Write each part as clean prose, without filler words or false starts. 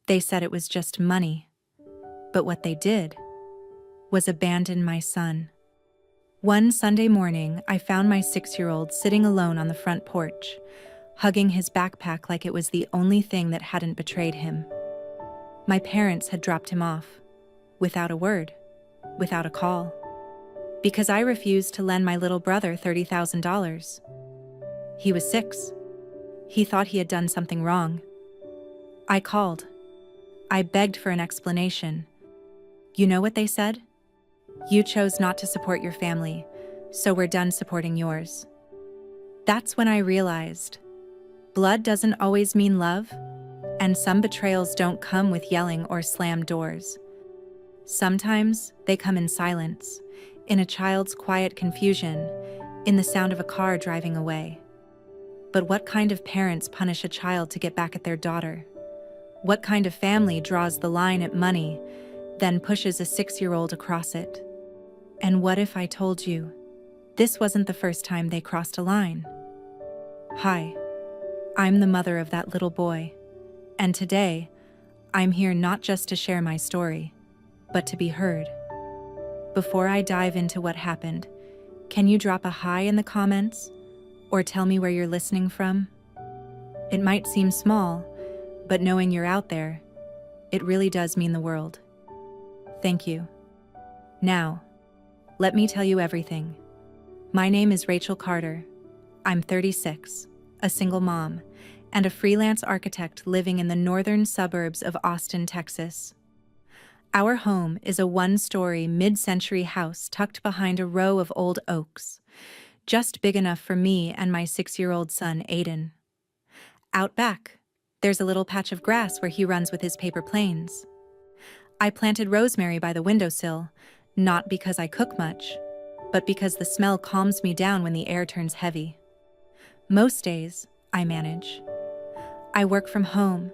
They said it was just money, but what they did was abandon my son. One Sunday morning, I found my 6-year-old sitting alone on the front porch, hugging his backpack like it was the only thing that hadn't betrayed him. My parents had dropped him off, without a word, without a call, because I refused to lend my little brother $30,000. He was 6. He thought he had done something wrong. I called. I begged for an explanation. You know what they said? You chose not to support your family, so we're done supporting yours. That's when I realized blood doesn't always mean love, and some betrayals don't come with yelling or slammed doors. Sometimes they come in silence, in a child's quiet confusion, in the sound of a car driving away. But what kind of parents punish a child to get back at their daughter? What kind of family draws the line at money, then pushes a 6-year-old across it? And what if I told you this wasn't the first time they crossed a line? Hi, I'm the mother of that little boy, and today, I'm here not just to share my story, but to be heard. Before I dive into what happened, can you drop a hi in the comments, or tell me where you're listening from? It might seem small, but knowing you're out there, it really does mean the world. Thank you. Now, let me tell you everything. My name is Rachel Carter. I'm 36, a single mom, and a freelance architect living in the northern suburbs of Austin, Texas. Our home is a 1-story, mid-century house tucked behind a row of old oaks, just big enough for me and my 6-year-old son, Aiden. Out back, there's a little patch of grass where he runs with his paper planes. I planted rosemary by the windowsill, not because I cook much, but because the smell calms me down when the air turns heavy. Most days, I manage. I work from home,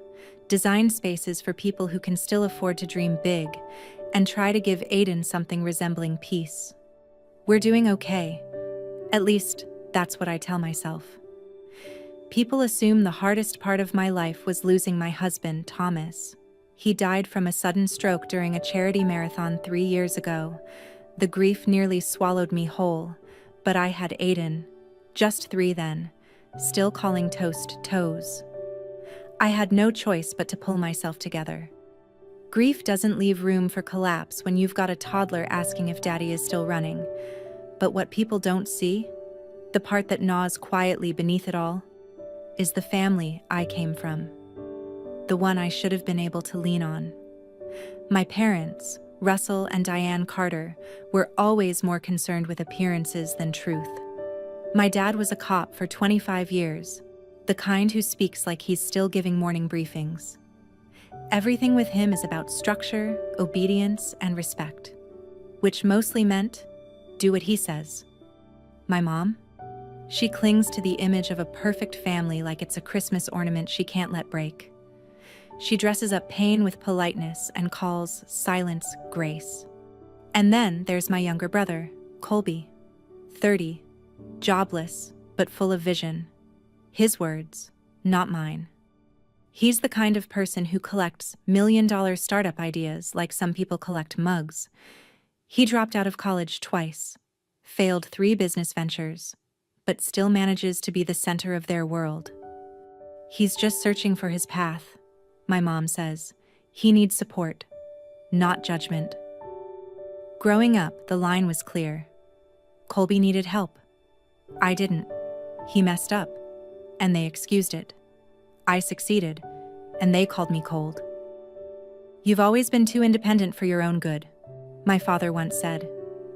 design spaces for people who can still afford to dream big, and try to give Aiden something resembling peace. We're doing okay. At least, that's what I tell myself. People assume the hardest part of my life was losing my husband, Thomas. He died from a sudden stroke during a charity marathon 3 years ago. The grief nearly swallowed me whole, but I had Aiden, just 3 then, still calling toast toes. I had no choice but to pull myself together. Grief doesn't leave room for collapse when you've got a toddler asking if daddy is still running. But what people don't see, the part that gnaws quietly beneath it all, is the family I came from. The one I should have been able to lean on. My parents, Russell and Diane Carter, were always more concerned with appearances than truth. My dad was a cop for 25 years, the kind who speaks like he's still giving morning briefings. Everything with him is about structure, obedience, and respect, which mostly meant, do what he says. My mom? She clings to the image of a perfect family like it's a Christmas ornament she can't let break. She dresses up pain with politeness and calls silence grace. And then there's my younger brother, Colby, 30, jobless, but full of vision. His words, not mine. He's the kind of person who collects million-dollar startup ideas like some people collect mugs. He dropped out of college twice, failed 3 business ventures, but still manages to be the center of their world. He's just searching for his path. My mom says, he needs support, not judgment. Growing up, the line was clear. Colby needed help. I didn't. He messed up, and they excused it. I succeeded, and they called me cold. You've always been too independent for your own good, my father once said,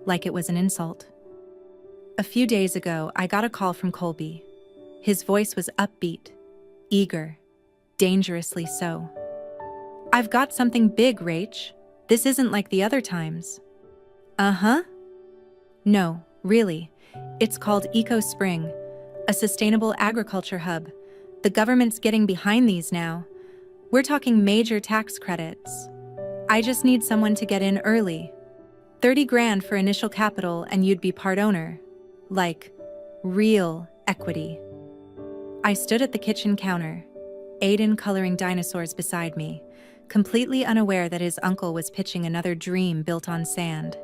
like it was an insult. A few days ago, I got a call from Colby. His voice was upbeat, eager, dangerously so. I've got something big, Rach. This isn't like the other times. Uh-huh. No, really. It's called Eco Spring, a sustainable agriculture hub. The government's getting behind these now. We're talking major tax credits. I just need someone to get in early. 30 grand for initial capital and you'd be part owner. Like, real equity. I stood at the kitchen counter, Aiden coloring dinosaurs beside me, completely unaware that his uncle was pitching another dream built on sand.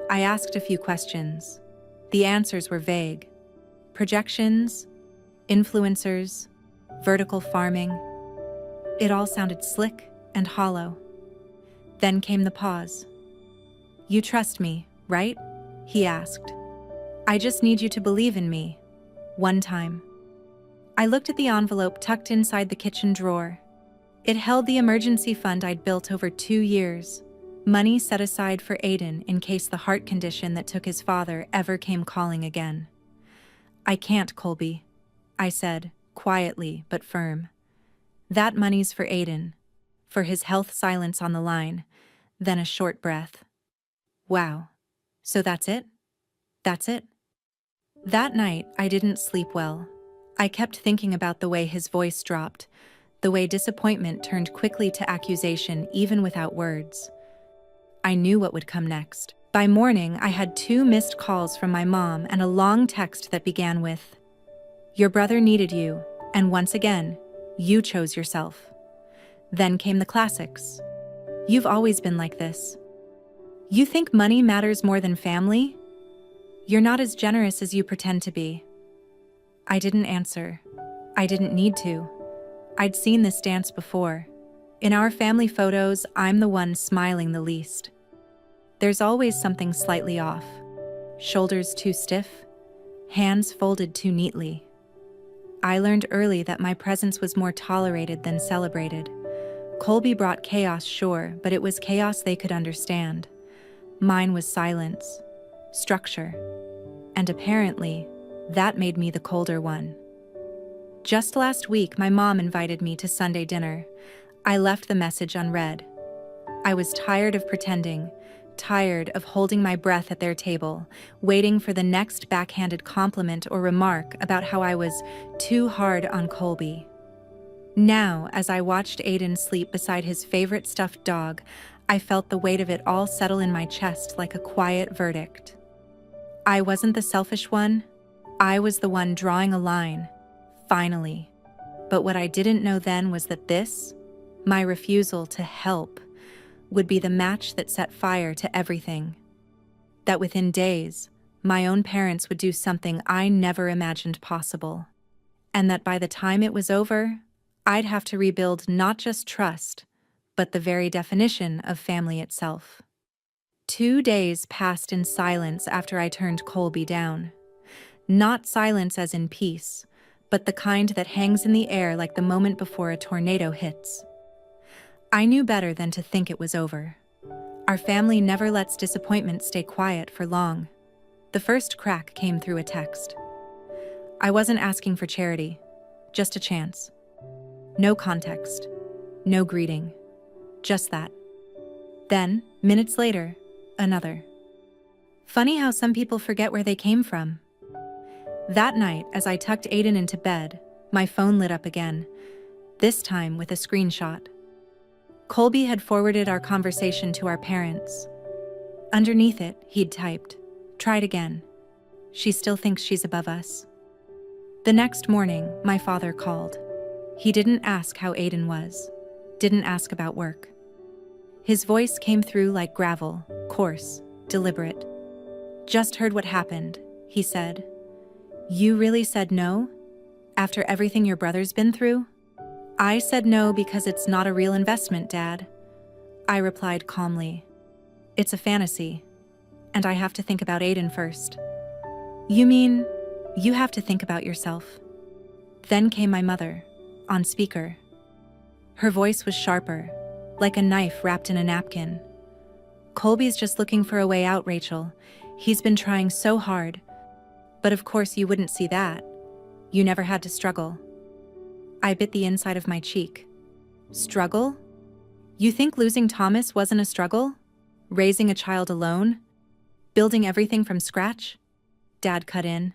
I asked a few questions. The answers were vague. Projections, influencers, vertical farming. It all sounded slick and hollow. Then came the pause. "You trust me, right?" he asked. "I just need you to believe in me. One time." I looked at the envelope tucked inside the kitchen drawer. It held the emergency fund I'd built over 2 years, money set aside for Aiden in case the heart condition that took his father ever came calling again. "I can't, Colby," I said, quietly but firm. "That money's for Aiden, for his health." Silence on the line, then a short breath. "Wow. So that's it? That's it?" That night, I didn't sleep well. I kept thinking about the way his voice dropped, the way disappointment turned quickly to accusation even without words. I knew what would come next. By morning, I had 2 missed calls from my mom and a long text that began with, "Your brother needed you, and once again, you chose yourself." Then came the classics. "You've always been like this. You think money matters more than family? You're not as generous as you pretend to be." I didn't answer. I didn't need to. I'd seen this dance before. In our family photos, I'm the one smiling the least. There's always something slightly off. Shoulders too stiff, hands folded too neatly. I learned early that my presence was more tolerated than celebrated. Colby brought chaos, sure, but it was chaos they could understand. Mine was silence, structure, and apparently, that made me the colder one. Just last week, my mom invited me to Sunday dinner. I left the message unread. I was tired of pretending, tired of holding my breath at their table, waiting for the next backhanded compliment or remark about how I was too hard on Colby. Now, as I watched Aiden sleep beside his favorite stuffed dog, I felt the weight of it all settle in my chest like a quiet verdict. I wasn't the selfish one. I was the one drawing a line, finally. But what I didn't know then was that this, my refusal to help, would be the match that set fire to everything. That within days, my own parents would do something I never imagined possible. And that by the time it was over, I'd have to rebuild not just trust, but the very definition of family itself. 2 days passed in silence after I turned Colby down. Not silence as in peace, but the kind that hangs in the air like the moment before a tornado hits. I knew better than to think it was over. Our family never lets disappointment stay quiet for long. The first crack came through a text. I wasn't asking for charity, just a chance. No context, no greeting, just that. Then, minutes later, another. Funny how some people forget where they came from. That night, as I tucked Aiden into bed, my phone lit up again, this time with a screenshot. Colby had forwarded our conversation to our parents. Underneath it, he'd typed, "Tried again. She still thinks she's above us." The next morning, my father called. He didn't ask how Aiden was, didn't ask about work. His voice came through like gravel, coarse, deliberate. "Just heard what happened," he said. "You really said no? After everything your brother's been through?" "I said no because it's not a real investment, Dad," I replied calmly. "It's a fantasy, and I have to think about Aiden first." "You mean, you have to think about yourself?" Then came my mother, on speaker. Her voice was sharper, like a knife wrapped in a napkin. "Colby's just looking for a way out, Rachel. He's been trying so hard. But of course you wouldn't see that. You never had to struggle." I bit the inside of my cheek. Struggle? You think losing Thomas wasn't a struggle? Raising a child alone? Building everything from scratch? Dad cut in.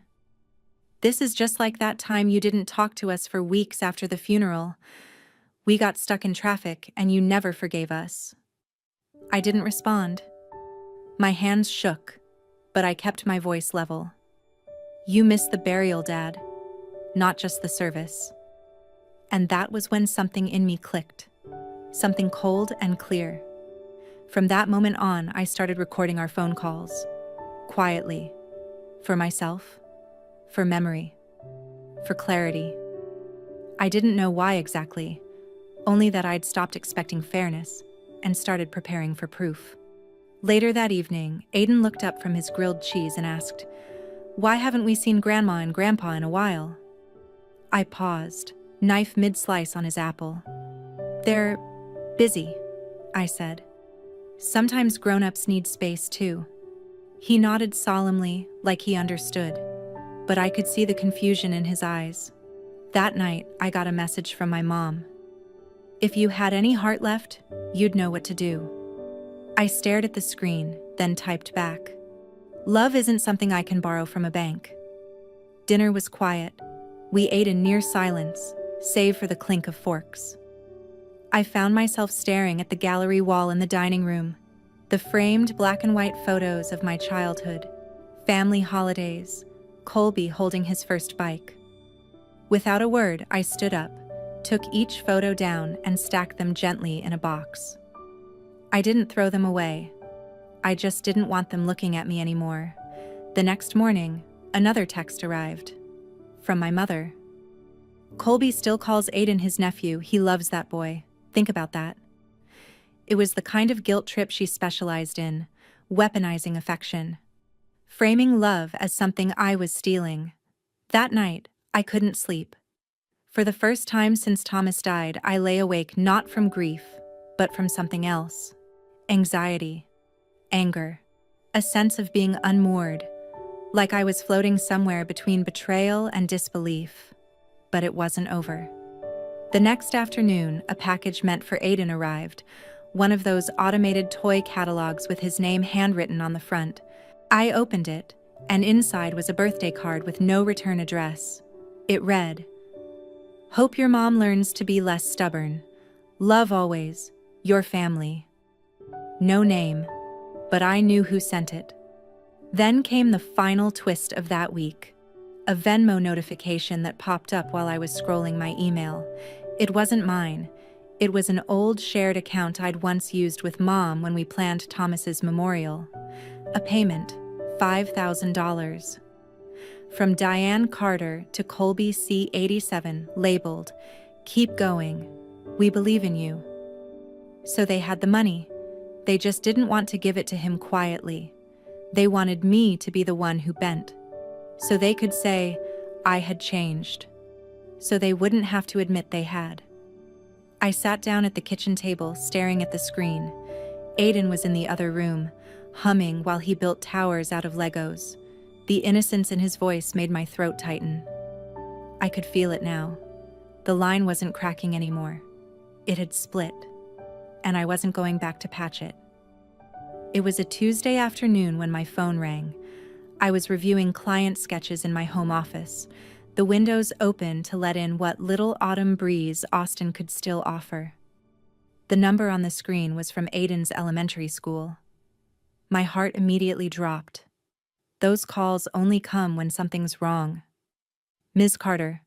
"This is just like that time you didn't talk to us for weeks after the funeral. We got stuck in traffic and you never forgave us." I didn't respond. My hands shook, but I kept my voice level. "You missed the burial, Dad, not just the service." And that was when something in me clicked. something cold and clear. From that moment on, I started recording our phone calls. Quietly. For myself. For memory. For clarity. I didn't know why exactly, only that I'd stopped expecting fairness and started preparing for proof. Later that evening, Aiden looked up from his grilled cheese and asked, "Why haven't we seen Grandma and Grandpa in a while?" I paused, knife mid-slice on his apple. "They're busy," I said. "Sometimes grown-ups need space too." He nodded solemnly, like he understood, but I could see the confusion in his eyes. That night, I got a message from my mom. "If you had any heart left, you'd know what to do." I stared at the screen, then typed back, "Love isn't something I can borrow from a bank." Dinner was quiet. We ate in near silence, save for the clink of forks. I found myself staring at the gallery wall in the dining room, the framed black and white photos of my childhood, family holidays, Colby holding his first bike. Without a word, I stood up, took each photo down and stacked them gently in a box. I didn't throw them away. I just didn't want them looking at me anymore. The next morning, another text arrived. From my mother. "Colby still calls Aiden his nephew. He loves that boy. Think about that." It was the kind of guilt trip she specialized in, weaponizing affection, framing love as something I was stealing. That night, I couldn't sleep. For the first time since Thomas died, I lay awake not from grief, but from something else. Anxiety, anger, a sense of being unmoored, like I was floating somewhere between betrayal and disbelief. But it wasn't over. The next afternoon, a package meant for Aiden arrived, one of those automated toy catalogs with his name handwritten on the front. I opened it, and inside was a birthday card with no return address. It read, "Hope your mom learns to be less stubborn. Love always, your family." No name, but I knew who sent it. Then came the final twist of that week. A Venmo notification that popped up while I was scrolling my email. It wasn't mine. It was an old shared account I'd once used with Mom when we planned Thomas's memorial. A payment, $5,000. From Diane Carter to Colby C87, labeled, "Keep going. We believe in you." So they had the money. They just didn't want to give it to him quietly. They wanted me to be the one who bent. So they could say, I had changed. So they wouldn't have to admit they had. I sat down at the kitchen table, staring at the screen. Aiden was in the other room, humming while he built towers out of Legos. The innocence in his voice made my throat tighten. I could feel it now. The line wasn't cracking anymore. It had split, and I wasn't going back to patch it. It was a Tuesday afternoon when my phone rang. I was reviewing client sketches in my home office, the windows open to let in what little autumn breeze Austin could still offer. The number on the screen was from Aiden's elementary school. My heart immediately dropped. Those calls only come when something's wrong. "Ms. Carter,"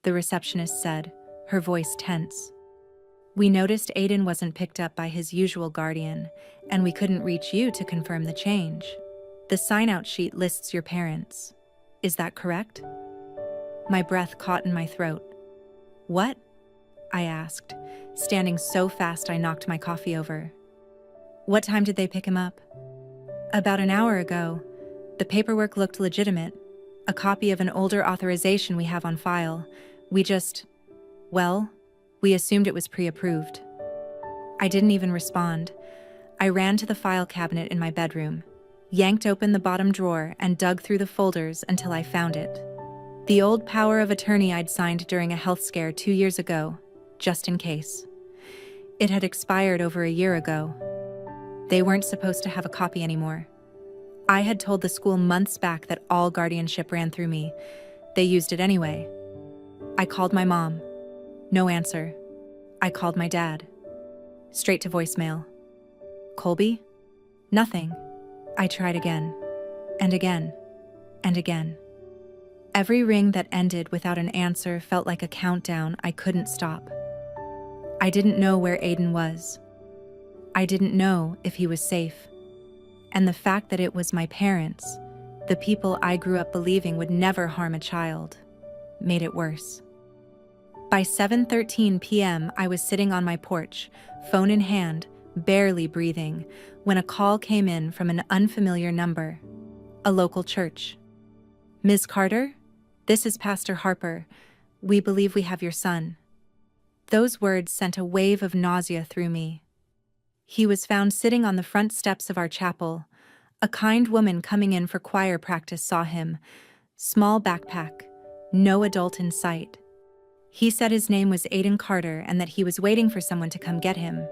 the receptionist said, her voice tense. "We noticed Aiden wasn't picked up by his usual guardian, and we couldn't reach you to confirm the change. The sign-out sheet lists your parents. Is that correct?" My breath caught in my throat. "What?" I asked, standing so fast I knocked my coffee over. "What time did they pick him up?" "About an hour ago. The paperwork looked legitimate. A copy of an older authorization we have on file. We assumed it was pre-approved." I didn't even respond. I ran to the file cabinet in my bedroom, yanked open the bottom drawer, and dug through the folders until I found it. The old power of attorney I'd signed during a health scare 2 years ago, just in case. It had expired over a year ago. They weren't supposed to have a copy anymore. I had told the school months back that all guardianship ran through me. They used it anyway. I called my mom. No answer. I called my dad. Straight to voicemail. "Colby?" Nothing. I tried again, and again, and again. Every ring that ended without an answer felt like a countdown I couldn't stop. I didn't know where Aiden was. I didn't know if he was safe. And the fact that it was my parents, the people I grew up believing would never harm a child, made it worse. By 7:13 p.m., I was sitting on my porch, phone in hand, barely breathing, when a call came in from an unfamiliar number. A local church. "Ms. Carter? This is Pastor Harper. We believe we have your son." Those words sent a wave of nausea through me. He was found sitting on the front steps of our chapel. A kind woman coming in for choir practice saw him. Small backpack, no adult in sight. He said his name was Aiden Carter and that he was waiting for someone to come get him.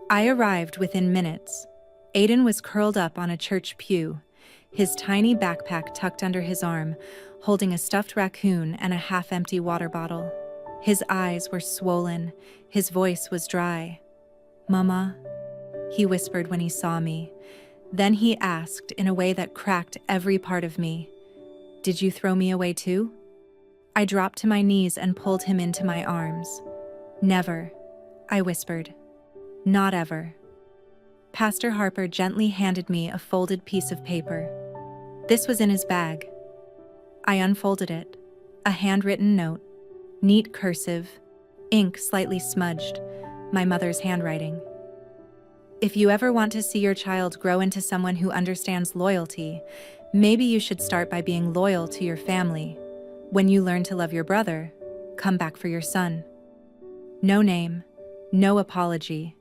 I arrived within minutes. Aiden was curled up on a church pew, his tiny backpack tucked under his arm, holding a stuffed raccoon and a half-empty water bottle. His eyes were swollen, his voice was dry. "Mama," he whispered when he saw me. Then he asked in a way that cracked every part of me, "Did you throw me away too?" I dropped to my knees and pulled him into my arms. "Never," I whispered. "Not ever." Pastor Harper gently handed me a folded piece of paper. This was in his bag. I unfolded it. A handwritten note. Neat cursive, ink slightly smudged, my mother's handwriting. "If you ever want to see your child grow into someone who understands loyalty, maybe you should start by being loyal to your family. When you learn to love your brother, come back for your son." No name, no apology,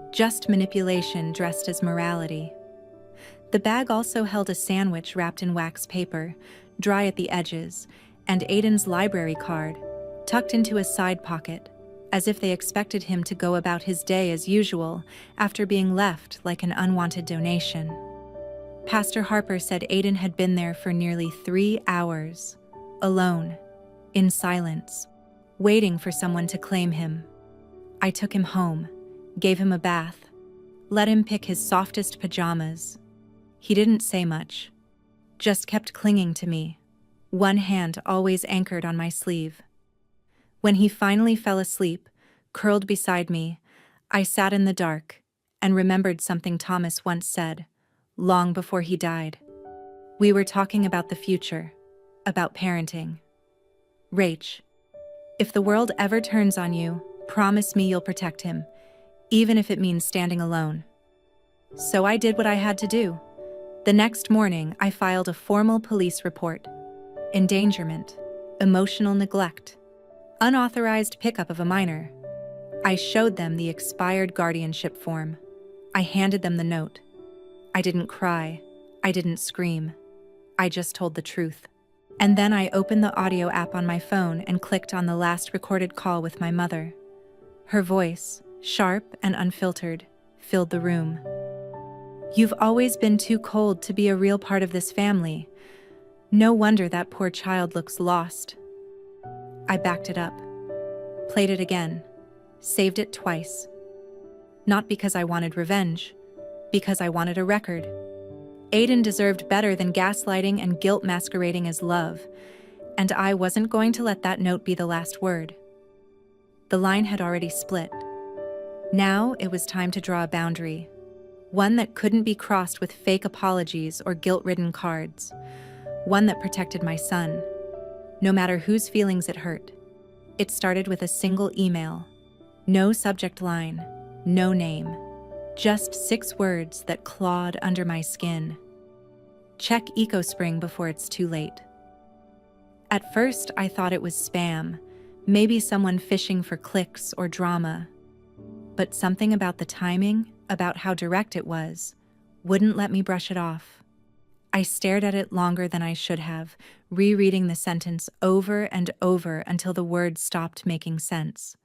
just manipulation dressed as morality. The bag also held a sandwich wrapped in wax paper, dry at the edges, and Aiden's library card, tucked into a side pocket, as if they expected him to go about his day as usual after being left like an unwanted donation. Pastor Harper said Aiden had been there for nearly 3 hours, alone, in silence, waiting for someone to claim him. I took him home, gave him a bath, let him pick his softest pajamas. He didn't say much, just kept clinging to me, one hand always anchored on my sleeve. When he finally fell asleep, curled beside me, I sat in the dark and remembered something Thomas once said, long before he died. We were talking about the future, about parenting. "Rach, if the world ever turns on you, promise me you'll protect him, even if it means standing alone." So I did what I had to do. The next morning, I filed a formal police report. Endangerment, emotional neglect, unauthorized pickup of a minor. I showed them the expired guardianship form. I handed them the note. I didn't cry. I didn't scream. I just told the truth. And then I opened the audio app on my phone and clicked on the last recorded call with my mother. Her voice, sharp and unfiltered, filled the room. "You've always been too cold to be a real part of this family. No wonder that poor child looks lost." I backed it up, played it again, saved it twice. Not because I wanted revenge, because I wanted a record. Aiden deserved better than gaslighting and guilt masquerading as love, and I wasn't going to let that note be the last word. The line had already split. Now it was time to draw a boundary, one that couldn't be crossed with fake apologies or guilt-ridden cards, one that protected my son, no matter whose feelings it hurt. It started with a single email. No subject line, no name, just 6 words that clawed under my skin. "Check EcoSpring before it's too late." At first, I thought it was spam, maybe someone fishing for clicks or drama. But something about the timing, about how direct it was, wouldn't let me brush it off. I stared at it longer than I should have, rereading the sentence over and over until the words stopped making sense.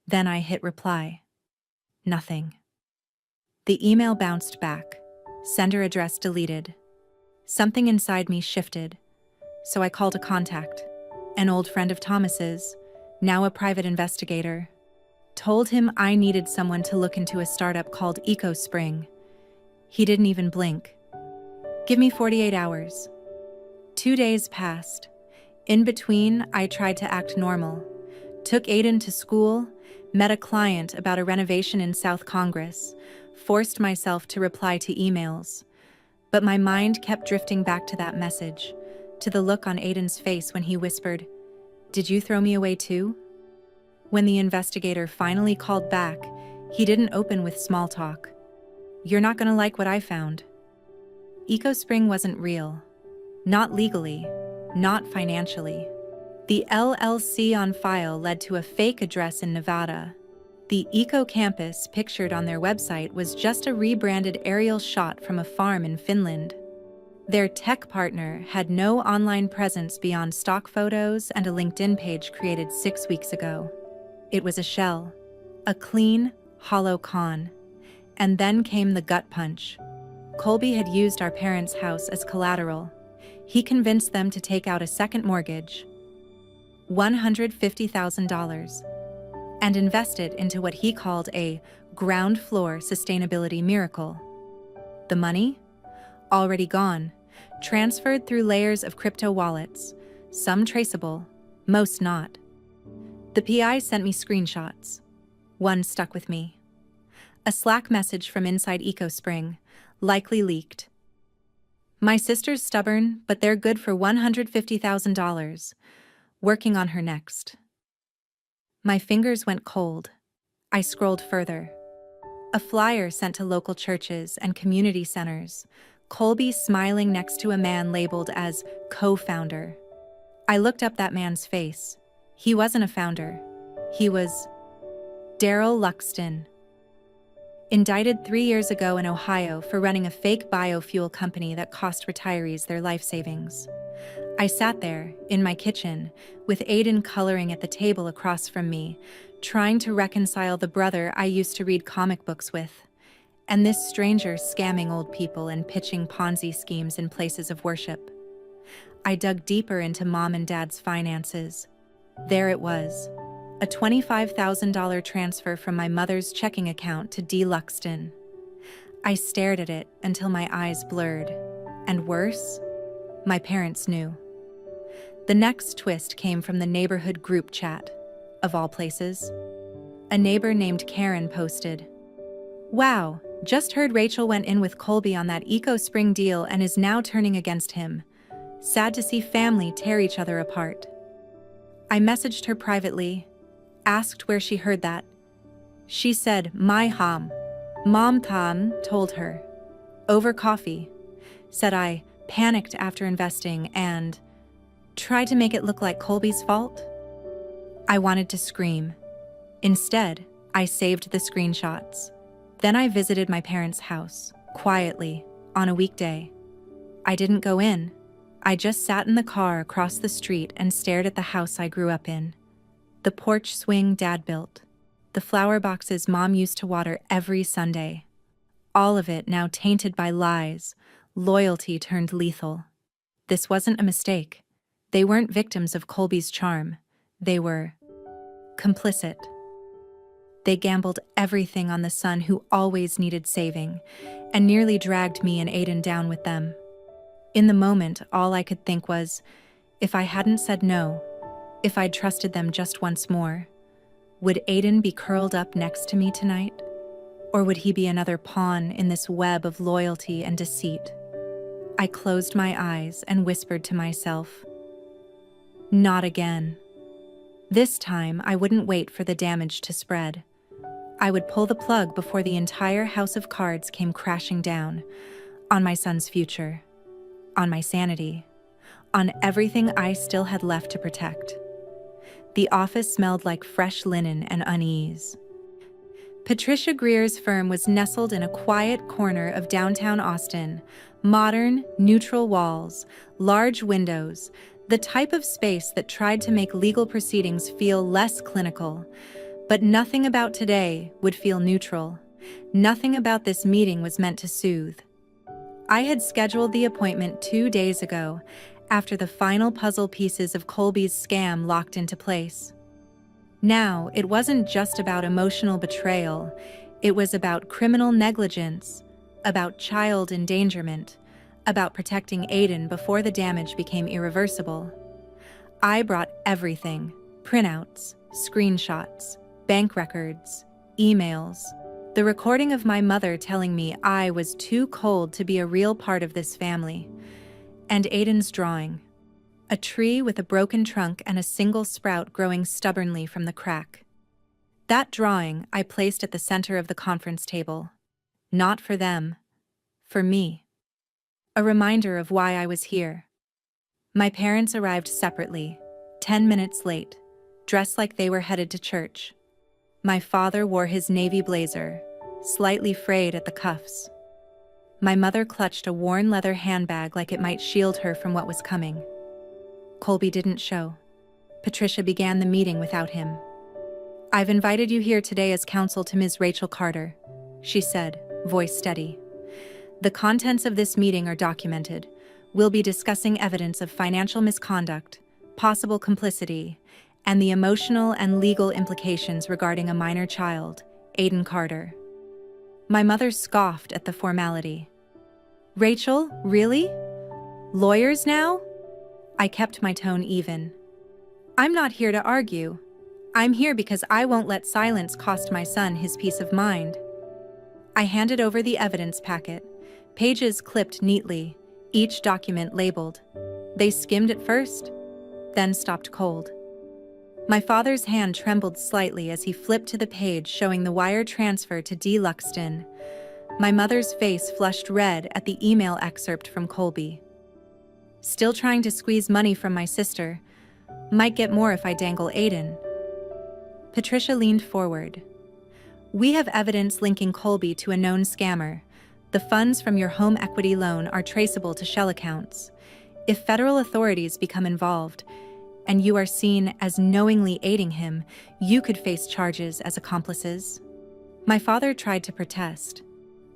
Then I hit reply. Nothing. The email bounced back, sender address deleted. Something inside me shifted, so I called a contact, an old friend of Thomas's, now a private investigator. Told him I needed someone to look into a startup called EcoSpring. He didn't even blink. "Give me 48 hours. 2 days passed. In between, I tried to act normal. Took Aiden to school, met a client about a renovation in South Congress, forced myself to reply to emails. But my mind kept drifting back to that message, to the look on Aiden's face when he whispered, "Did you throw me away too?" When the investigator finally called back, he didn't open with small talk. "You're not gonna like what I found." EcoSpring wasn't real. Not legally, not financially. The LLC on file led to a fake address in Nevada. The Eco Campus pictured on their website was just a rebranded aerial shot from a farm in Finland. Their tech partner had no online presence beyond stock photos and a LinkedIn page created 6 weeks ago. It was a shell, a clean, hollow con. And then came the gut punch. Colby had used our parents' house as collateral. He convinced them to take out a second mortgage, $150,000, and invest it into what he called a ground floor sustainability miracle. The money? Already gone, transferred through layers of crypto wallets, some traceable, most not. The PI sent me screenshots. One stuck with me. A Slack message from inside EcoSpring, likely leaked. "My sister's stubborn, but they're good for $150,000. Working on her next." My fingers went cold. I scrolled further. A flyer sent to local churches and community centers, Colby smiling next to a man labeled as co-founder. I looked up that man's face. He wasn't a founder. He was Daryl Luxton. Indicted 3 years ago in Ohio for running a fake biofuel company that cost retirees their life savings. I sat there, in my kitchen, with Aiden coloring at the table across from me, trying to reconcile the brother I used to read comic books with, and this stranger scamming old people and pitching Ponzi schemes in places of worship. I dug deeper into Mom and Dad's finances. There it was. A $25,000 transfer from my mother's checking account to D. Luxton. I stared at it until my eyes blurred. And worse, my parents knew. The next twist came from the neighborhood group chat, of all places. A neighbor named Karen posted, "Wow, just heard Rachel went in with Colby on that EcoSpring deal and is now turning against him. Sad to see family tear each other apart." I messaged her privately, asked where she heard that. She said, "My Mom Tom told her." Over coffee, said I, panicked after investing and tried to make it look like Colby's fault. I wanted to scream. Instead, I saved the screenshots. Then I visited my parents' house, quietly, on a weekday. I didn't go in. I just sat in the car across the street and stared at the house I grew up in. The porch swing Dad built. The flower boxes Mom used to water every Sunday. All of it now tainted by lies, loyalty turned lethal. This wasn't a mistake. They weren't victims of Colby's charm. They were complicit. They gambled everything on the son who always needed saving, and nearly dragged me and Aiden down with them. In the moment, all I could think was, if I hadn't said no, if I'd trusted them just once more, would Aiden be curled up next to me tonight? Or would he be another pawn in this web of loyalty and deceit? I closed my eyes and whispered to myself, "Not again." This time, I wouldn't wait for the damage to spread. I would pull the plug before the entire house of cards came crashing down, on my son's future, on my sanity, on everything I still had left to protect. The office smelled like fresh linen and unease. Patricia Greer's firm was nestled in a quiet corner of downtown Austin. Modern, neutral walls, large windows, the type of space that tried to make legal proceedings feel less clinical. But nothing about today would feel neutral. Nothing about this meeting was meant to soothe. I had scheduled the appointment 2 days ago, after the final puzzle pieces of Colby's scam locked into place. Now, it wasn't just about emotional betrayal, it was about criminal negligence, about child endangerment, about protecting Aiden before the damage became irreversible. I brought everything, printouts, screenshots, Bank records, emails, the recording of my mother telling me I was too cold to be a real part of this family, and Aiden's drawing. A tree with a broken trunk and a single sprout growing stubbornly from the crack. That drawing I placed at the center of the conference table. Not for them, for me. A reminder of why I was here. My parents arrived separately, 10 minutes late, dressed like they were headed to church. My father wore his navy blazer, slightly frayed at the cuffs. My mother clutched a worn leather handbag like it might shield her from what was coming. Colby didn't show. Patricia began the meeting without him. "I've invited you here today as counsel to Ms. Rachel Carter," she said, voice steady. "The contents of this meeting are documented. We'll be discussing evidence of financial misconduct, possible complicity, and the emotional and legal implications regarding a minor child, Aiden Carter." My mother scoffed at the formality. "Rachel, really? Lawyers now?" I kept my tone even. "I'm not here to argue. I'm here because I won't let silence cost my son his peace of mind." I handed over the evidence packet, pages clipped neatly, each document labeled. They skimmed it first, then stopped cold. My father's hand trembled slightly as he flipped to the page showing the wire transfer to D. Luxton. My mother's face flushed red at the email excerpt from Colby. "Still trying to squeeze money from my sister. Might get more if I dangle Aiden." Patricia leaned forward. "We have evidence linking Colby to a known scammer. The funds from your home equity loan are traceable to shell accounts. If federal authorities become involved, and you are seen as knowingly aiding him, you could face charges as accomplices." My father tried to protest.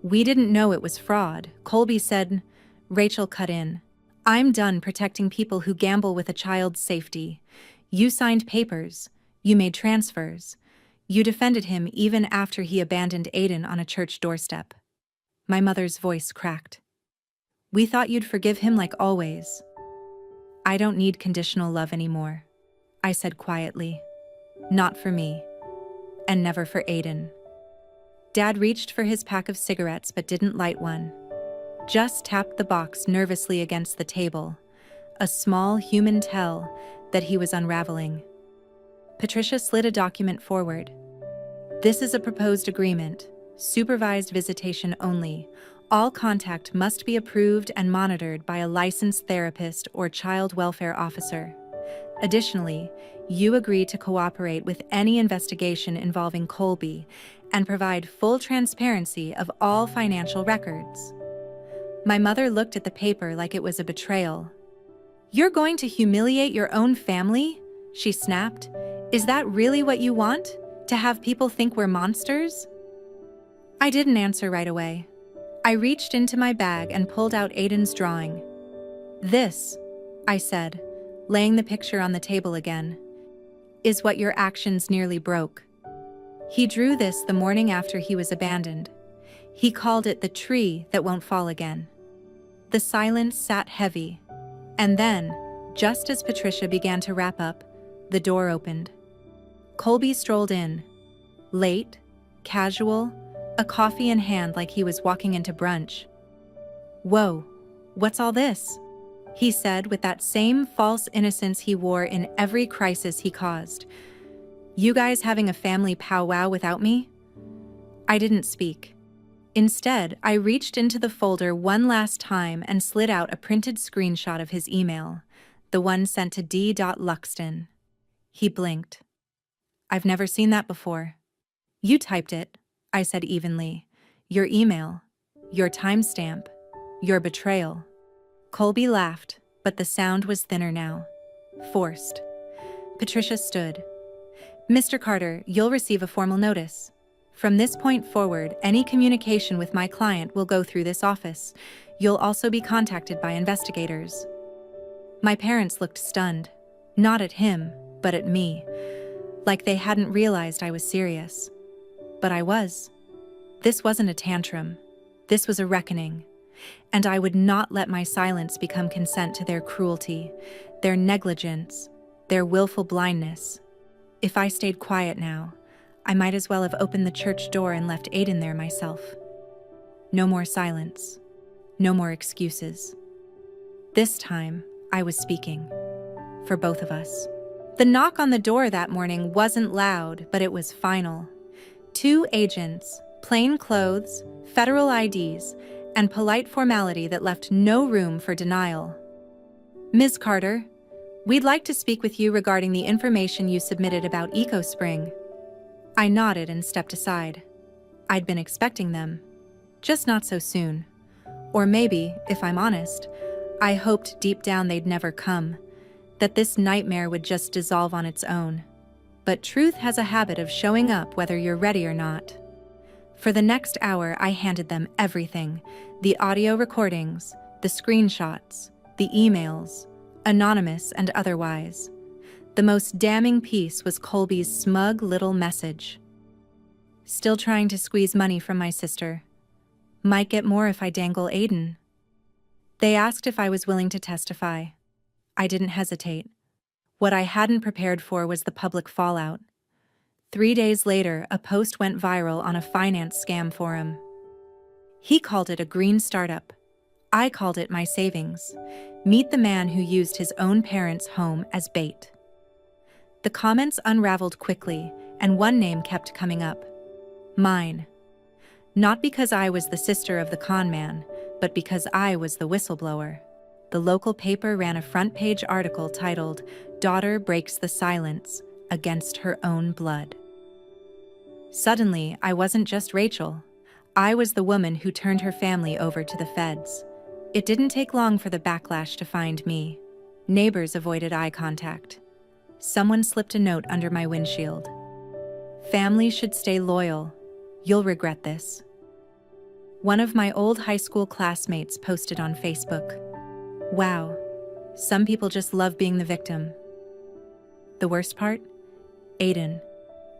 "We didn't know it was fraud," Colby said. Rachel cut in. "I'm done protecting people who gamble with a child's safety. You signed papers. You made transfers. You defended him even after he abandoned Aiden on a church doorstep." My mother's voice cracked. "We thought you'd forgive him like always." "I don't need conditional love anymore," I said quietly. "Not for me. And never for Aiden." Dad reached for his pack of cigarettes but didn't light one. Just tapped the box nervously against the table, a small human tell that he was unraveling. Patricia slid a document forward. "This is a proposed agreement, supervised visitation only. All contact must be approved and monitored by a licensed therapist or child welfare officer. Additionally, you agree to cooperate with any investigation involving Colby and provide full transparency of all financial records." My mother looked at the paper like it was a betrayal. "You're going to humiliate your own family?" she snapped. "Is that really what you want? To have people think we're monsters?" I didn't answer right away. I reached into my bag and pulled out Aiden's drawing. "This," I said, laying the picture on the table again, "is what your actions nearly broke. He drew this the morning after he was abandoned. He called it the tree that won't fall again." The silence sat heavy, and then, just as Patricia began to wrap up, the door opened. Colby strolled in, late, casual, a coffee in hand like he was walking into brunch. "Whoa, what's all this?" he said with that same false innocence he wore in every crisis he caused. "You guys having a family powwow without me?" I didn't speak. Instead, I reached into the folder one last time and slid out a printed screenshot of his email, the one sent to D. Luxton. He blinked. "I've never seen that before." "You typed it," I said evenly. "Your email, your timestamp, your betrayal." Colby laughed, but the sound was thinner now. Forced. Patricia stood. "Mr. Carter, you'll receive a formal notice. From this point forward, any communication with my client will go through this office. You'll also be contacted by investigators." My parents looked stunned, not at him, but at me, like they hadn't realized I was serious. But I was. This wasn't a tantrum. This was a reckoning. And I would not let my silence become consent to their cruelty, their negligence, their willful blindness. If I stayed quiet now, I might as well have opened the church door and left Aiden there myself. No more silence. No more excuses. This time, I was speaking. For both of us. The knock on the door that morning wasn't loud, but it was final. 2 agents, plain clothes, federal IDs, and polite formality that left no room for denial. Ms. Carter, we'd like to speak with you regarding the information you submitted about EcoSpring. I nodded and stepped aside. I'd been expecting them, just not so soon. Or maybe, if I'm honest, I hoped deep down they'd never come, that this nightmare would just dissolve on its own. But truth has a habit of showing up whether you're ready or not. For the next hour, I handed them everything: the audio recordings, the screenshots, the emails, anonymous and otherwise. The most damning piece was Colby's smug little message. Still trying to squeeze money from my sister. Might get more if I dangle Aiden. They asked if I was willing to testify. I didn't hesitate. What I hadn't prepared for was the public fallout. 3 days later, a post went viral on a finance scam forum. He called it a green startup. I called it my savings. Meet the man who used his own parents' home as bait. The comments unraveled quickly, and one name kept coming up. Mine. Not because I was the sister of the con man, but because I was the whistleblower. The local paper ran a front-page article titled, "Daughter Breaks the Silence Against Her Own Blood." Suddenly, I wasn't just Rachel. I was the woman who turned her family over to the feds. It didn't take long for the backlash to find me. Neighbors avoided eye contact. Someone slipped a note under my windshield. "Families should stay loyal. You'll regret this." One of my old high school classmates posted on Facebook. Wow, some people just love being the victim. The worst part? Aiden.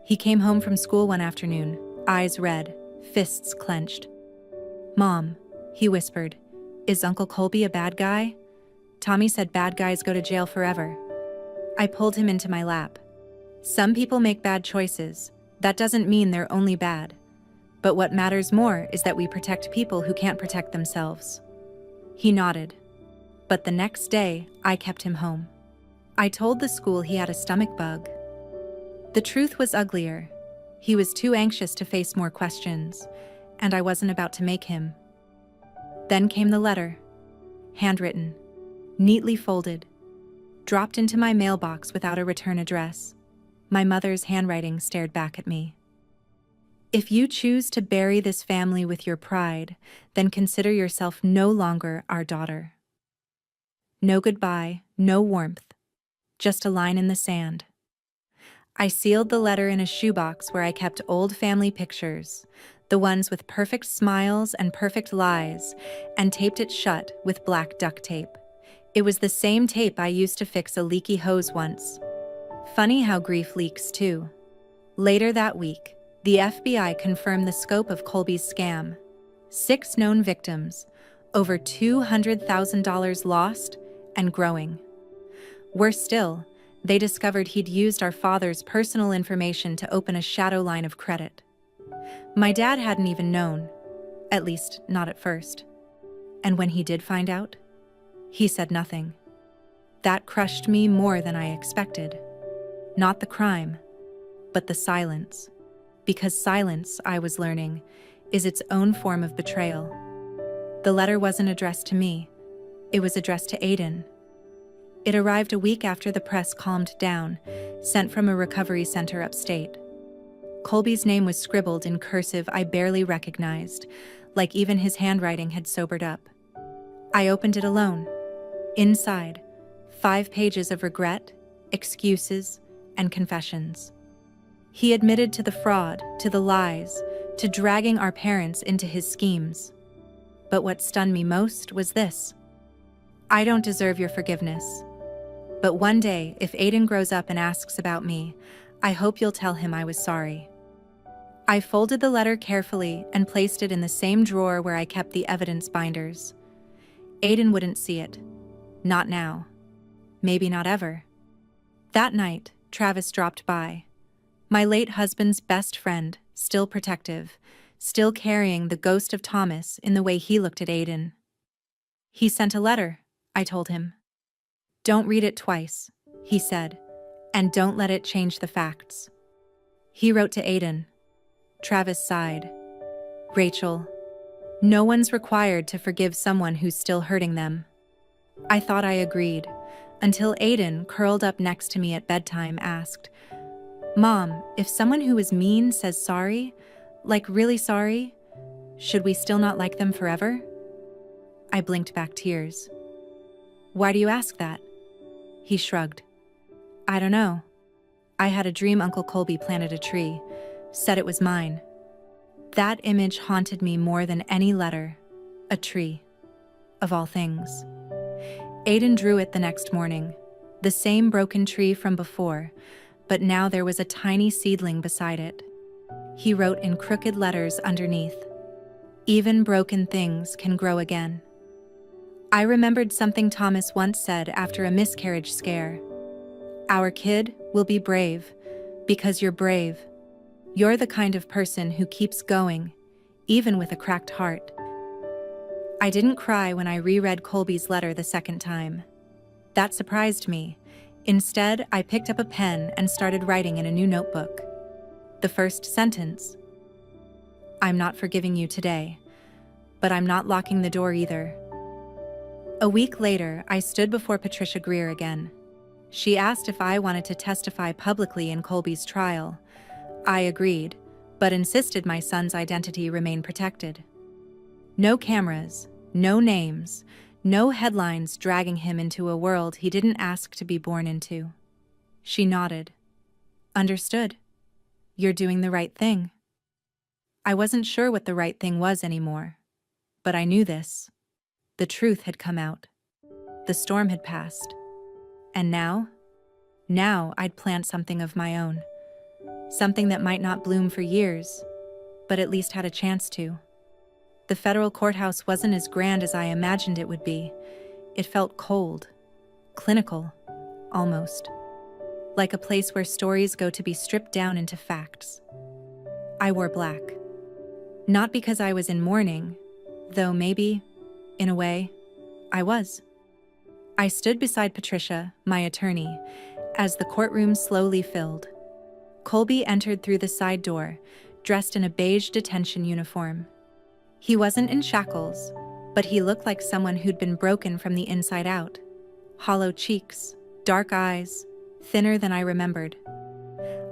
He came home from school one afternoon, eyes red, fists clenched. "Mom," he whispered, "is Uncle Colby a bad guy? Tommy said bad guys go to jail forever." I pulled him into my lap. Some people make bad choices. That doesn't mean they're only bad. But what matters more is that we protect people who can't protect themselves. He nodded. But the next day, I kept him home. I told the school he had a stomach bug. The truth was uglier. He was too anxious to face more questions, and I wasn't about to make him. Then came the letter. Handwritten, neatly folded, dropped into my mailbox without a return address. My mother's handwriting stared back at me. "If you choose to bury this family with your pride, then consider yourself no longer our daughter." No goodbye, no warmth, just a line in the sand. I sealed the letter in a shoebox where I kept old family pictures, the ones with perfect smiles and perfect lies, and taped it shut with black duct tape. It was the same tape I used to fix a leaky hose once. Funny how grief leaks too. Later that week, the FBI confirmed the scope of Colby's scam. 6 known victims, over $200,000 lost, and growing. Worse still, they discovered he'd used our father's personal information to open a shadow line of credit. My dad hadn't even known, at least not at first. And when he did find out, he said nothing. That crushed me more than I expected. Not the crime, but the silence. Because silence, I was learning, is its own form of betrayal. The letter wasn't addressed to me. It was addressed to Aiden. It arrived a week after the press calmed down, sent from a recovery center upstate. Colby's name was scribbled in cursive I barely recognized, like even his handwriting had sobered up. I opened it alone. Inside, 5 pages of regret, excuses, and confessions. He admitted to the fraud, to the lies, to dragging our parents into his schemes. But what stunned me most was this. "I don't deserve your forgiveness. But one day, if Aiden grows up and asks about me, I hope you'll tell him I was sorry." I folded the letter carefully and placed it in the same drawer where I kept the evidence binders. Aiden wouldn't see it. Not now. Maybe not ever. That night, Travis dropped by. My late husband's best friend, still protective, still carrying the ghost of Thomas in the way he looked at Aiden. He sent a letter, I told him. Don't read it twice, he said, and don't let it change the facts. He wrote to Aiden. Travis sighed. Rachel, no one's required to forgive someone who's still hurting them. I thought I agreed, until Aiden, curled up next to me at bedtime, asked, Mom, if someone who is mean says sorry, like really sorry, should we still not like them forever? I blinked back tears. Why do you ask that? He shrugged. I don't know. I had a dream Uncle Colby planted a tree, said it was mine. That image haunted me more than any letter. A tree. Of all things. Aiden drew it the next morning. The same broken tree from before, but now there was a tiny seedling beside it. He wrote in crooked letters underneath. Even broken things can grow again. I remembered something Thomas once said after a miscarriage scare. Our kid will be brave because you're brave. You're the kind of person who keeps going, even with a cracked heart. I didn't cry when I reread Colby's letter the second time. That surprised me. Instead, I picked up a pen and started writing in a new notebook. The first sentence. I'm not forgiving you today, but I'm not locking the door either. A week later, I stood before Patricia Greer again. She asked if I wanted to testify publicly in Colby's trial. I agreed, but insisted my son's identity remain protected. No cameras, no names, no headlines dragging him into a world he didn't ask to be born into. She nodded. Understood. You're doing the right thing. I wasn't sure what the right thing was anymore, but I knew this. The truth had come out. The storm had passed. And now I'd plant something of my own. Something that might not bloom for years, but at least had a chance to. The federal courthouse wasn't as grand as I imagined it would be. It felt cold, clinical, almost. Like a place where stories go to be stripped down into facts. I wore black. Not because I was in mourning, though maybe, in a way, I was. I stood beside Patricia, my attorney, as the courtroom slowly filled. Colby entered through the side door, dressed in a beige detention uniform. He wasn't in shackles, but he looked like someone who'd been broken from the inside out. Hollow cheeks, dark eyes, thinner than I remembered.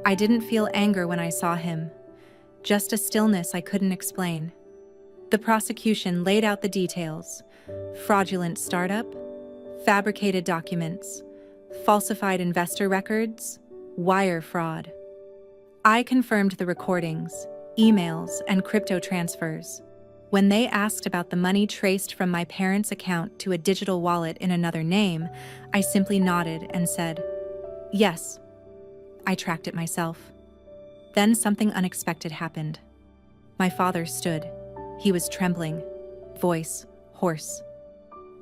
I didn't feel anger when I saw him, just a stillness I couldn't explain. The prosecution laid out the details: fraudulent startup, fabricated documents, falsified investor records, wire fraud. I confirmed the recordings, emails, and crypto transfers. When they asked about the money traced from my parents' account to a digital wallet in another name, I simply nodded and said, yes. I tracked it myself. Then something unexpected happened. My father stood. He was trembling, voice hoarse.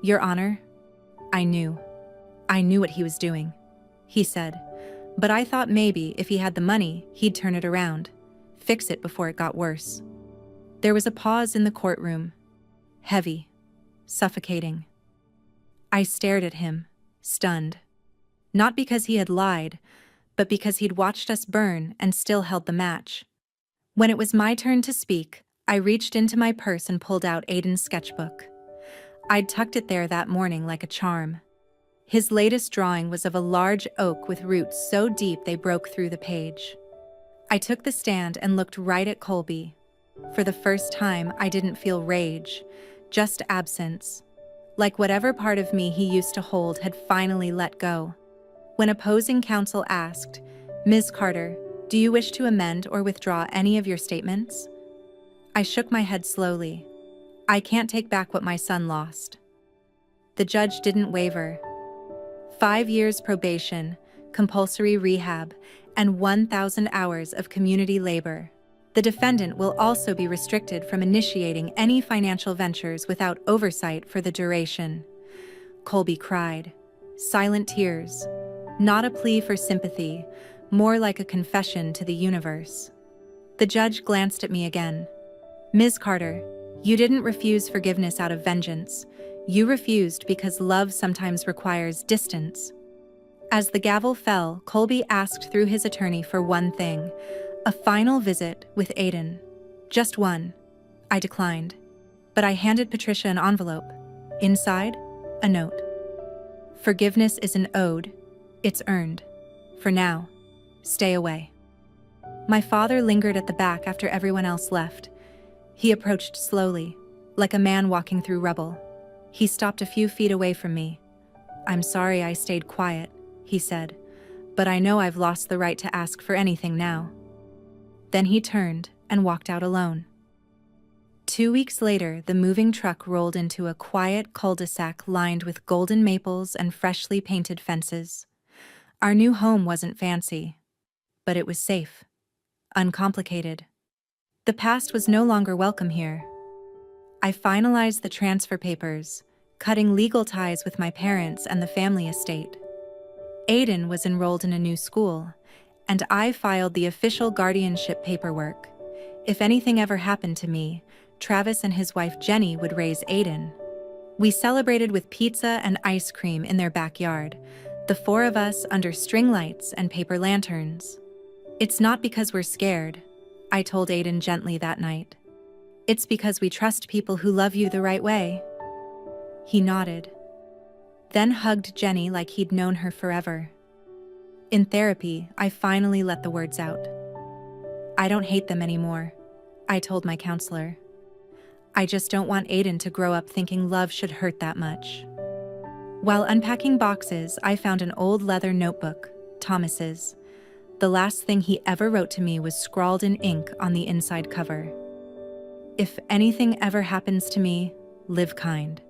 Your Honor, I knew what he was doing, he said, but I thought maybe if he had the money, he'd turn it around, fix it before it got worse. There was a pause in the courtroom, heavy, suffocating. I stared at him, stunned. Not because he had lied, but because he'd watched us burn and still held the match. When it was my turn to speak, I reached into my purse and pulled out Aiden's sketchbook. I'd tucked it there that morning like a charm. His latest drawing was of a large oak with roots so deep they broke through the page. I took the stand and looked right at Colby. For the first time, I didn't feel rage, just absence. Like whatever part of me he used to hold had finally let go. When opposing counsel asked, Ms. Carter, do you wish to amend or withdraw any of your statements? I shook my head slowly. I can't take back what my son lost. The judge didn't waver. 5 years probation, compulsory rehab, and 1,000 hours of community labor. The defendant will also be restricted from initiating any financial ventures without oversight for the duration. Colby cried. Silent tears. Not a plea for sympathy, more like a confession to the universe. The judge glanced at me again. Ms. Carter, you didn't refuse forgiveness out of vengeance. You refused because love sometimes requires distance. As the gavel fell, Colby asked through his attorney for one thing: a final visit with Aiden. Just one. I declined. But I handed Patricia an envelope. Inside, a note. Forgiveness isn't owed, it's earned. For now, stay away. My father lingered at the back after everyone else left. He approached slowly, like a man walking through rubble. He stopped a few feet away from me. I'm sorry I stayed quiet, he said, but I know I've lost the right to ask for anything now. Then he turned and walked out alone. 2 weeks later, the moving truck rolled into a quiet cul-de-sac lined with golden maples and freshly painted fences. Our new home wasn't fancy, but it was safe, uncomplicated. The past was no longer welcome here. I finalized the transfer papers, cutting legal ties with my parents and the family estate. Aiden was enrolled in a new school, and I filed the official guardianship paperwork. If anything ever happened to me, Travis and his wife Jenny would raise Aiden. We celebrated with pizza and ice cream in their backyard, the four of us under string lights and paper lanterns. It's not because we're scared, I told Aiden gently that night. It's because we trust people who love you the right way. He nodded, then hugged Jenny like he'd known her forever. In therapy, I finally let the words out. I don't hate them anymore, I told my counselor. I just don't want Aiden to grow up thinking love should hurt that much. While unpacking boxes, I found an old leather notebook, Thomas's. The last thing he ever wrote to me was scrawled in ink on the inside cover. If anything ever happens to me, live kind,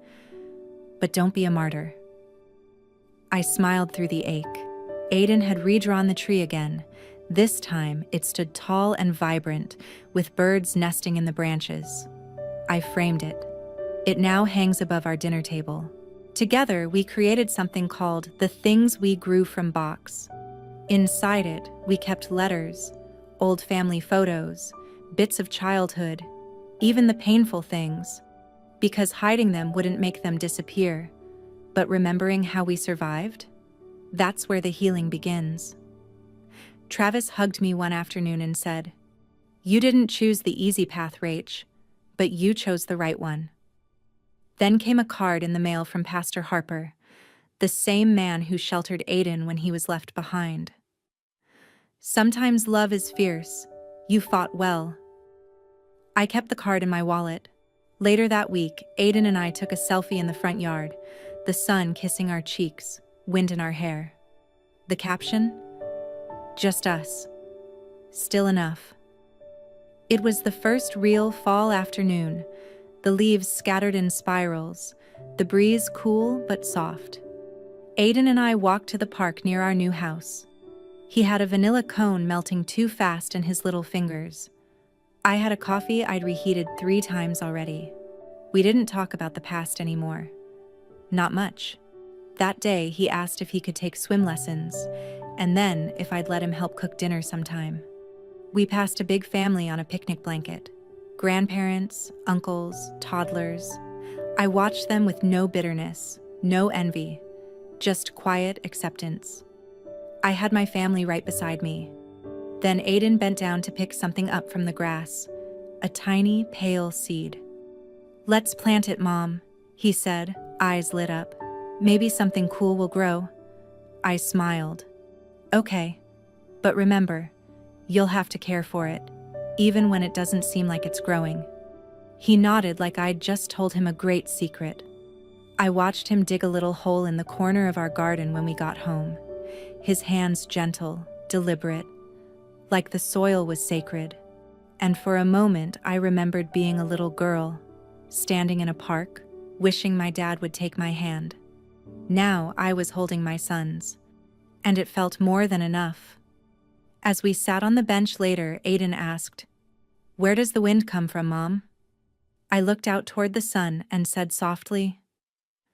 but don't be a martyr. I smiled through the ache. Aiden had redrawn the tree again. This time, it stood tall and vibrant, with birds nesting in the branches. I framed it. It now hangs above our dinner table. Together, we created something called The Things We Grew From box. Inside it, we kept letters, old family photos, bits of childhood, even the painful things, because hiding them wouldn't make them disappear. But remembering how we survived? That's where the healing begins. Travis hugged me one afternoon and said, "You didn't choose the easy path, Rach, but you chose the right one." Then came a card in the mail from Pastor Harper, the same man who sheltered Aiden when he was left behind. Sometimes love is fierce. You fought well. I kept the card in my wallet. Later that week, Aiden and I took a selfie in the front yard, the sun kissing our cheeks, wind in our hair. The caption? Just us. Still enough. It was the first real fall afternoon, the leaves scattered in spirals, the breeze cool but soft. Aiden and I walked to the park near our new house. He had a vanilla cone melting too fast in his little fingers. I had a coffee I'd reheated 3 times already. We didn't talk about the past anymore. Not much. That day, he asked if he could take swim lessons, and then if I'd let him help cook dinner sometime. We passed a big family on a picnic blanket. Grandparents, uncles, toddlers. I watched them with no bitterness, no envy, just quiet acceptance. I had my family right beside me. Then Aiden bent down to pick something up from the grass, a tiny, pale seed. "Let's plant it, Mom," he said, eyes lit up. "Maybe something cool will grow." I smiled. "Okay, but remember, you'll have to care for it, even when it doesn't seem like it's growing." He nodded like I'd just told him a great secret. I watched him dig a little hole in the corner of our garden when we got home, his hands gentle, deliberate, like the soil was sacred. And for a moment, I remembered being a little girl, standing in a park, wishing my dad would take my hand. Now I was holding my son's, and it felt more than enough. As we sat on the bench later, Aiden asked, "Where does the wind come from, Mom?" I looked out toward the sun and said softly,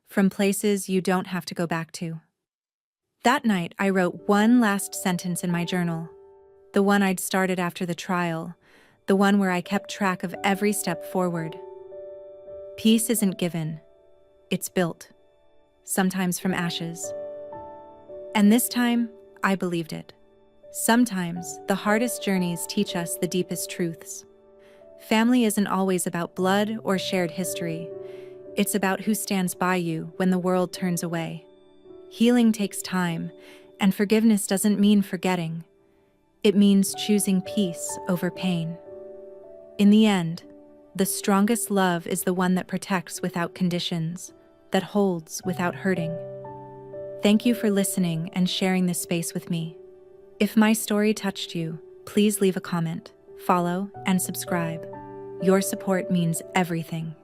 "From places you don't have to go back to." That night, I wrote one last sentence in my journal, the one I'd started after the trial, the one where I kept track of every step forward. Peace isn't given, it's built, sometimes from ashes. And this time, I believed it. Sometimes, the hardest journeys teach us the deepest truths. Family isn't always about blood or shared history. It's about who stands by you when the world turns away. Healing takes time, and forgiveness doesn't mean forgetting. It means choosing peace over pain. In the end, the strongest love is the one that protects without conditions, that holds without hurting. Thank you for listening and sharing this space with me. If my story touched you, please leave a comment, follow, and subscribe. Your support means everything.